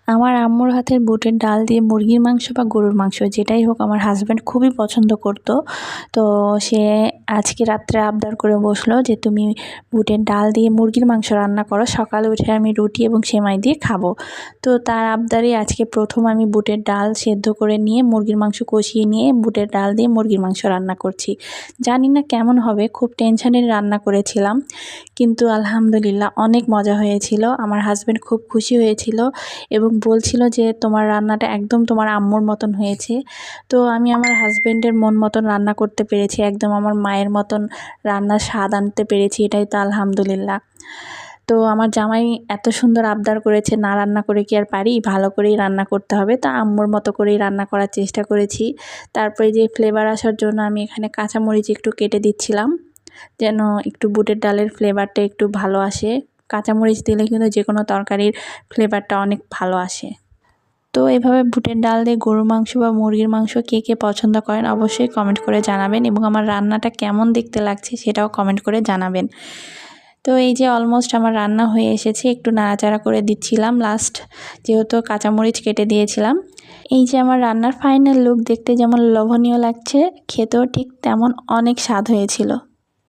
আমার আম্মুর হাতের বুটের ডাল দিয়ে মুরগির মাংস বা গরুর মাংস যেটাই হোক আমার হাজব্যান্ড খুবই পছন্দ করতো। তো সে আজকে রাত্রে আবদার করে বসলো যে তুমি বুটের ডাল দিয়ে মুরগির মাংস রান্না করো, সকালে উঠে আমি রুটি এবং সেমাই দিয়ে খাবো। তো তার আবদারে আজকে প্রথম আমি বুটের ডাল সেদ্ধ করে নিয়ে মুরগির মাংস কষিয়ে নিয়ে বুটের ডাল দিয়ে মুরগির মাংস রান্না করছি। জানি না কেমন হবে, খুব টেনশনের রান্না করেছিলাম, কিন্তু আলহামদুলিল্লাহ অনেক মজা হয়েছিল। আমার হাজব্যান্ড খুব খুশি হয়েছিল এবং বলছিল যে তোমার রান্নাটা একদম তোমার আম্মুর মতন হয়েছে। তো আমি আমার হাজব্যান্ডের মন মতন রান্না করতে পেরেছি, একদম আমার মায়ের মতন রান্নার স্বাদ আনতে পেরেছি, এটাই তো আলহামদুলিল্লাহ। তো আমার জামাই এত সুন্দর আবদার করেছে, না রান্না করে কি আর পারি, ভালো করেই রান্না করতে হবে। তা আম্মুর মতো করেই রান্না করার চেষ্টা করেছি। তারপরে যে ফ্লেভার আসার জন্য আমি এখানে কাঁচামরিচ একটু কেটে দিচ্ছিলাম, যেন একটু বুটের ডালের ফ্লেভারটা একটু ভালো আসে। কাঁচামরিচ দিলে কিন্তু যে কোনো তরকারির ফ্লেভারটা অনেক ভালো আসে। তো এভাবে বুটের ডাল দিয়ে গরুর মাংস বা মুরগির মাংস কে কে পছন্দ করেন অবশ্যই কমেন্ট করে জানাবেন, এবং আমার রান্নাটা কেমন দেখতে লাগছে সেটাও কমেন্ট করে জানাবেন। তো এই যে অলমোস্ট আমার রান্না হয়ে এসেছে, একটু নাড়াচাড়া করে দিচ্ছিলাম লাস্ট, যেহেতু কাঁচামরিচ কেটে দিয়েছিলাম। এই যে আমার রান্নার ফাইনাল লুক, দেখতে যেমন লোভনীয় লাগছে, খেতেও ঠিক তেমন অনেক স্বাদ হয়েছিল।